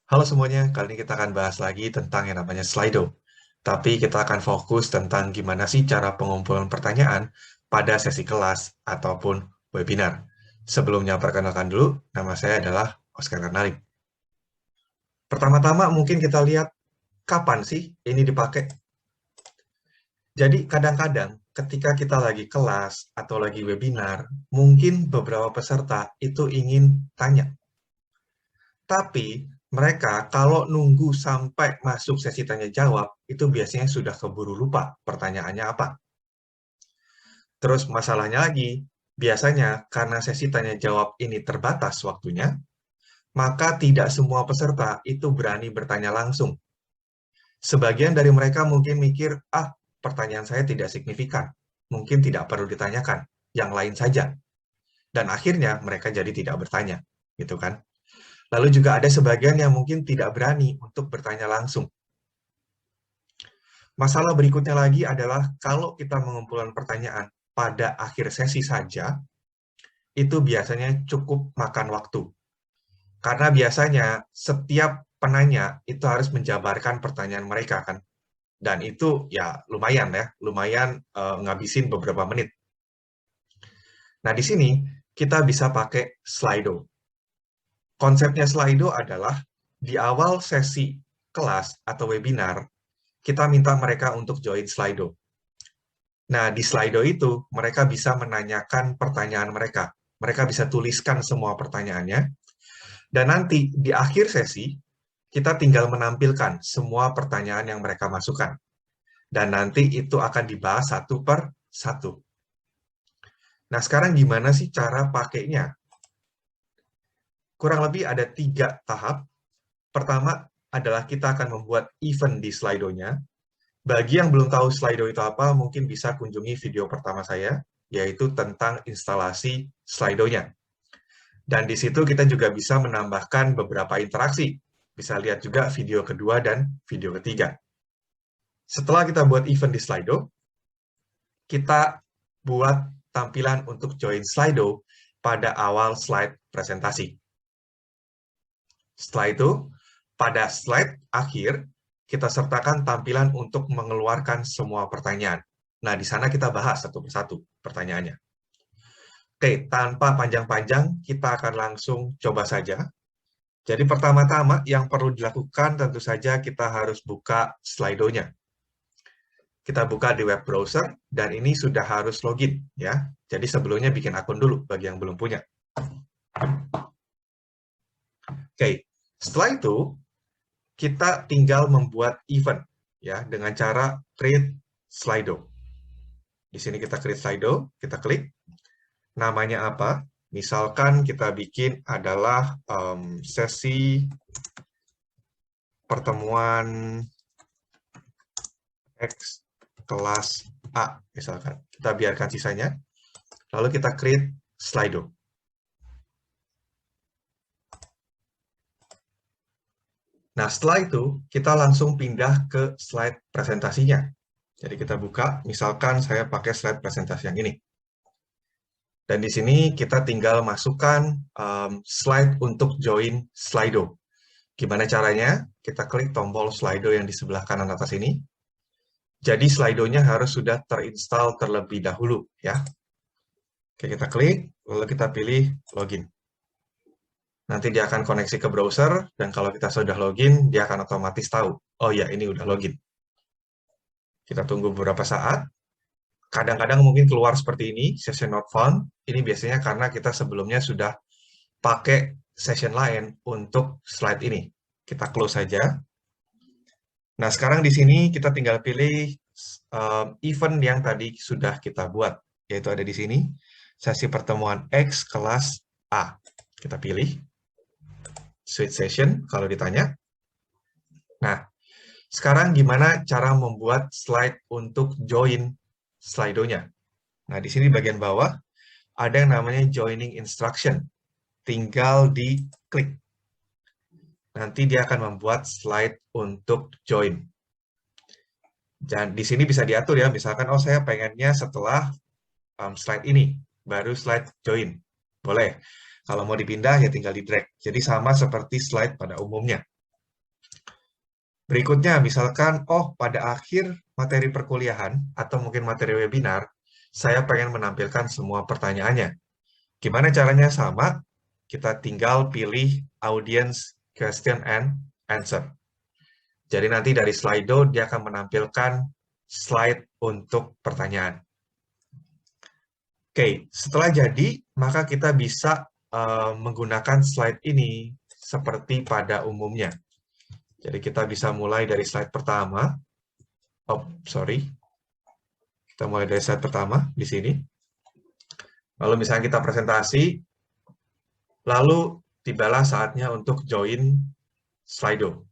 Halo semuanya, kali ini kita akan bahas lagi tentang yang namanya Slido. Tapi kita akan fokus tentang gimana sih cara pengumpulan pertanyaan pada sesi kelas ataupun webinar. Sebelumnya perkenalkan dulu, nama saya adalah Oscar Karnali. Pertama-tama mungkin kita lihat kapan sih ini dipakai. Jadi kadang-kadang ketika kita lagi kelas atau lagi webinar, mungkin beberapa peserta itu ingin tanya. Tapi mereka kalau nunggu sampai masuk sesi tanya jawab, itu biasanya sudah keburu lupa pertanyaannya apa. Terus masalahnya lagi, biasanya karena sesi tanya jawab ini terbatas waktunya, maka tidak semua peserta itu berani bertanya langsung. Sebagian dari mereka mungkin mikir, pertanyaan saya tidak signifikan, mungkin tidak perlu ditanyakan, yang lain saja. Dan akhirnya mereka jadi tidak bertanya, gitu kan. Lalu juga ada sebagian yang mungkin tidak berani untuk bertanya langsung. Masalah berikutnya lagi adalah kalau kita mengumpulkan pertanyaan pada akhir sesi saja, itu biasanya cukup makan waktu. Karena biasanya setiap penanya itu harus menjabarkan pertanyaan mereka kan. Dan itu ya lumayan ngabisin beberapa menit. Nah, di sini kita bisa pakai Slido. Konsepnya Slido adalah di awal sesi kelas atau webinar, kita minta mereka untuk join Slido. Nah, di Slido itu, mereka bisa menanyakan pertanyaan mereka. Mereka bisa tuliskan semua pertanyaannya. Dan nanti di akhir sesi, kita tinggal menampilkan semua pertanyaan yang mereka masukkan. Dan nanti itu akan dibahas satu per satu. Nah, sekarang gimana sih cara pakainya? Kurang lebih ada 3 tahap. Pertama adalah kita akan membuat event di Slido-nya. Bagi yang belum tahu Slido itu apa, mungkin bisa kunjungi video pertama saya, yaitu tentang instalasi Slido-nya. Dan di situ kita juga bisa menambahkan beberapa interaksi. Bisa lihat juga video kedua dan video ketiga. Setelah kita buat event di Slido, kita buat tampilan untuk join Slido pada awal slide presentasi. Setelah itu, pada slide akhir, kita sertakan tampilan untuk mengeluarkan semua pertanyaan. Nah, di sana kita bahas satu persatu pertanyaannya. Oke, tanpa panjang-panjang, kita akan langsung coba saja. Jadi pertama-tama yang perlu dilakukan tentu saja kita harus buka Slido-nya. Kita buka di web browser, dan ini sudah harus login, ya. Jadi sebelumnya bikin akun dulu bagi yang belum punya. Oke, setelah itu kita tinggal membuat event, ya, dengan cara create Slido. Di sini kita create Slido, kita klik. Namanya apa? Misalkan kita bikin adalah sesi pertemuan X kelas A, misalkan. Kita biarkan sisanya. Lalu kita create Slido. Nah, setelah itu, kita langsung pindah ke slide presentasinya. Jadi kita buka, misalkan saya pakai slide presentasi yang ini. Dan di sini kita tinggal masukkan slide untuk join Slido. Gimana caranya? Kita klik tombol Slido yang di sebelah kanan atas ini. Jadi Slido-nya harus sudah terinstall terlebih dahulu, ya. Oke, kita klik, lalu kita pilih login. Nanti dia akan koneksi ke browser, dan kalau kita sudah login, dia akan otomatis tahu, oh ya, ini udah login. Kita tunggu beberapa saat. Kadang-kadang mungkin keluar seperti ini, session not found. Ini biasanya karena kita sebelumnya sudah pakai session lain untuk slide ini. Kita close saja. Nah, sekarang di sini kita tinggal pilih event yang tadi sudah kita buat, yaitu ada di sini, sesi pertemuan X kelas A. Kita pilih, switch session kalau ditanya. Nah, sekarang gimana cara membuat slide untuk join Slido-nya? Nah, di sini bagian bawah ada yang namanya joining instruction. Tinggal diklik. Nanti dia akan membuat slide untuk join. Dan di sini bisa diatur ya, misalkan, oh saya pengennya setelah slide ini, baru slide join. Boleh. Kalau mau dipindah ya tinggal di drag. Jadi sama seperti slide pada umumnya. Berikutnya, misalkan, oh pada akhir materi perkuliahan atau mungkin materi webinar, saya pengen menampilkan semua pertanyaannya. Gimana caranya? Sama, kita tinggal pilih Audience Question and Answer. Jadi nanti dari Slido dia akan menampilkan slide untuk pertanyaan. Oke, setelah jadi, maka kita bisa menggunakan slide ini seperti pada umumnya. Jadi kita bisa mulai dari slide pertama. Oh, sorry. Kita mulai dari slide pertama di sini. Lalu misalnya kita presentasi, lalu tibalah saatnya untuk join Slido.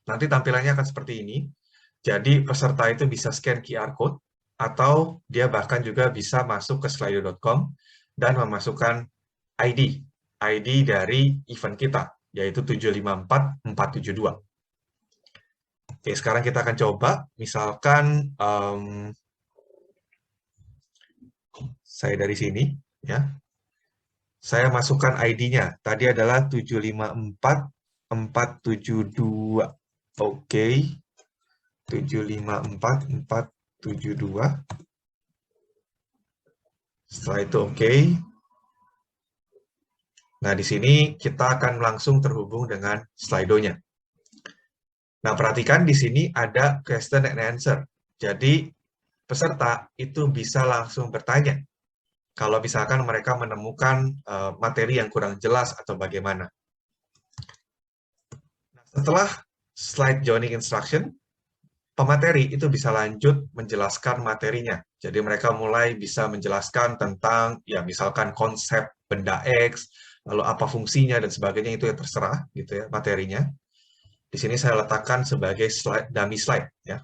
Nanti tampilannya akan seperti ini. Jadi peserta itu bisa scan QR code, atau dia bahkan juga bisa masuk ke slido.com dan memasukkan ID dari event kita, yaitu 754472. Oke, sekarang kita akan coba, misalkan saya dari sini, ya. Saya masukkan ID-nya. Tadi adalah 754472. Oke. 754472. Setelah itu oke. Nah, di sini kita akan langsung terhubung dengan Slido-nya. Nah, perhatikan di sini ada question and answer. Jadi, peserta itu bisa langsung bertanya kalau misalkan mereka menemukan materi yang kurang jelas atau bagaimana. Nah, setelah slide joining instruction, pemateri itu bisa lanjut menjelaskan materinya. Jadi mereka mulai bisa menjelaskan tentang, ya misalkan konsep benda X, lalu apa fungsinya dan sebagainya, itu ya terserah gitu ya materinya. Di sini saya letakkan sebagai slide, dummy slide ya.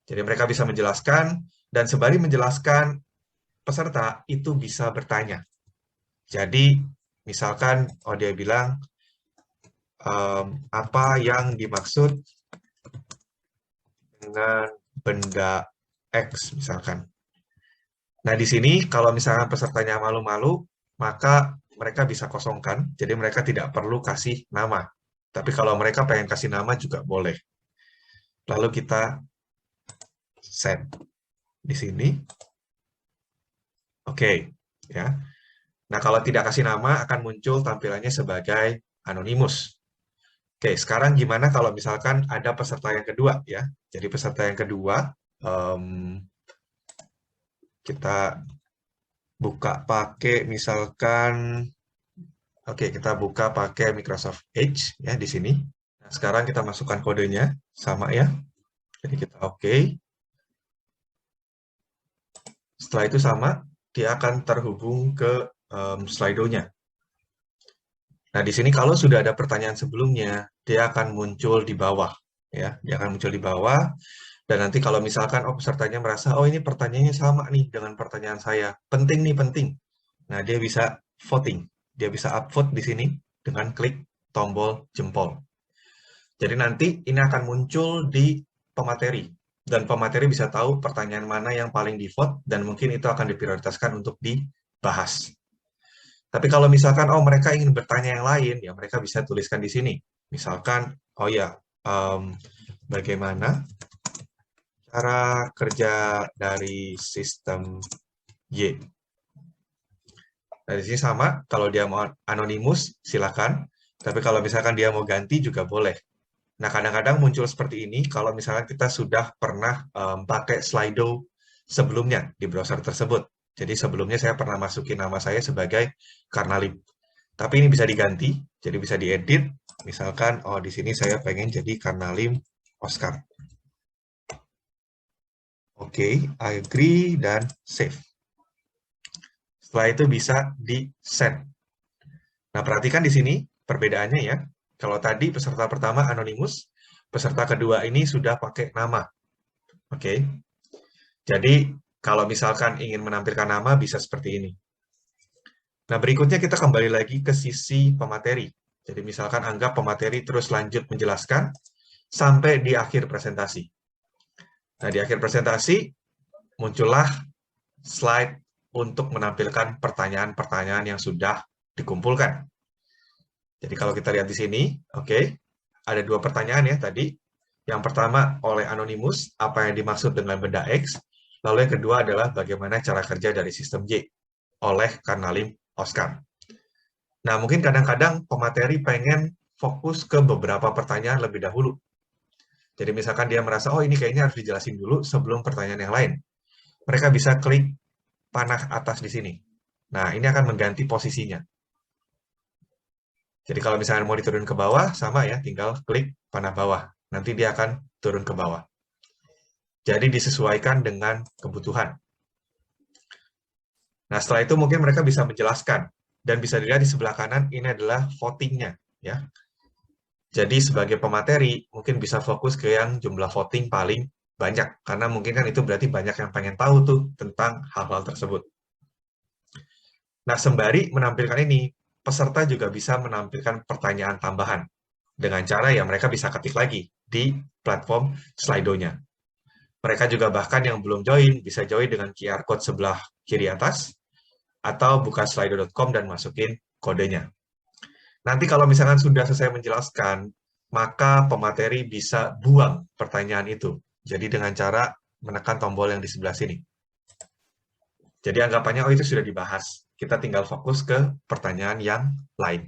Jadi mereka bisa menjelaskan, dan sembari menjelaskan, peserta itu bisa bertanya. Jadi misalkan dia bilang apa yang dimaksud dengan benda X misalkan. Nah, di sini kalau misalkan pesertanya malu-malu, maka mereka bisa kosongkan, jadi mereka tidak perlu kasih nama. Tapi kalau mereka pengen kasih nama juga boleh. Lalu kita set di sini. Oke, ya. Nah, kalau tidak kasih nama akan muncul tampilannya sebagai anonimus. Oke, sekarang gimana kalau misalkan ada peserta yang kedua ya? Jadi peserta yang kedua, kita buka pakai misalkan, oke, kita buka pakai Microsoft Edge ya di sini. Nah, sekarang kita masukkan kodenya sama ya. Jadi kita oke. Setelah itu sama, dia akan terhubung ke Slido-nya. Nah, di sini kalau sudah ada pertanyaan sebelumnya, dia akan muncul di bawah ya. Dia akan muncul di bawah. Dan nanti kalau misalkan pesertanya merasa oh ini pertanyaannya sama nih dengan pertanyaan saya, penting nih, penting. Nah, dia bisa voting. Dia bisa upvote di sini dengan klik tombol jempol. Jadi nanti ini akan muncul di pemateri. Dan pemateri bisa tahu pertanyaan mana yang paling di-vote, dan mungkin itu akan diprioritaskan untuk dibahas. Tapi kalau misalkan, mereka ingin bertanya yang lain, ya mereka bisa tuliskan di sini. Misalkan, bagaimana cara kerja dari sistem Y. Nah, di sini sama, kalau dia mau anonimus, silakan. Tapi kalau misalkan dia mau ganti juga boleh. Nah, kadang-kadang muncul seperti ini kalau misalkan kita sudah pernah pakai Slido sebelumnya di browser tersebut. Jadi sebelumnya saya pernah masukin nama saya sebagai Karnalim. Tapi ini bisa diganti, jadi bisa diedit. Misalkan, di sini saya pengen jadi Karnalim Oscar. Oke, I agree, dan save. Setelah itu bisa di-send. Nah, perhatikan di sini perbedaannya ya. Kalau tadi peserta pertama anonimus, peserta kedua ini sudah pakai nama. Oke. Jadi, kalau misalkan ingin menampilkan nama, bisa seperti ini. Nah, berikutnya kita kembali lagi ke sisi pemateri. Jadi, misalkan anggap pemateri terus lanjut menjelaskan sampai di akhir presentasi. Nah, di akhir presentasi, muncullah slide untuk menampilkan pertanyaan-pertanyaan yang sudah dikumpulkan. Jadi, kalau kita lihat di sini, oke. ada 2 pertanyaan ya tadi. Yang pertama oleh Anonymous, apa yang dimaksud dengan benda X? Lalu yang kedua adalah bagaimana cara kerja dari sistem Y oleh Karnalim Oscar. Nah, mungkin kadang-kadang pemateri pengen fokus ke beberapa pertanyaan lebih dahulu. Jadi misalkan dia merasa, oh ini kayaknya harus dijelasin dulu sebelum pertanyaan yang lain. Mereka bisa klik panah atas di sini. Nah, ini akan mengganti posisinya. Jadi kalau misalnya mau diturun ke bawah, sama ya, tinggal klik panah bawah. Nanti dia akan turun ke bawah. Jadi disesuaikan dengan kebutuhan. Nah, setelah itu mungkin mereka bisa menjelaskan. Dan bisa dilihat di sebelah kanan, ini adalah voting-nya. Ya. Jadi sebagai pemateri, mungkin bisa fokus ke yang jumlah voting paling banyak. Karena mungkin kan itu berarti banyak yang pengen tahu tuh tentang hal-hal tersebut. Nah, sembari menampilkan ini, peserta juga bisa menampilkan pertanyaan tambahan. Dengan cara ya mereka bisa ketik lagi di platform Slido-nya. Mereka juga bahkan yang belum join, bisa join dengan QR Code sebelah kiri atas, atau buka slido.com dan masukin kodenya. Nanti kalau misalkan sudah selesai menjelaskan, maka pemateri bisa buang pertanyaan itu. Jadi dengan cara menekan tombol yang di sebelah sini. Jadi anggapannya, oh itu sudah dibahas. Kita tinggal fokus ke pertanyaan yang lain.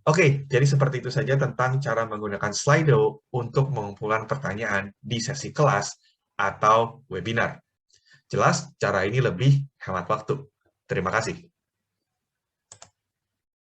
Oke, jadi seperti itu saja tentang cara menggunakan Slido untuk mengumpulkan pertanyaan di sesi kelas atau webinar. Jelas, cara ini lebih hemat waktu. Terima kasih.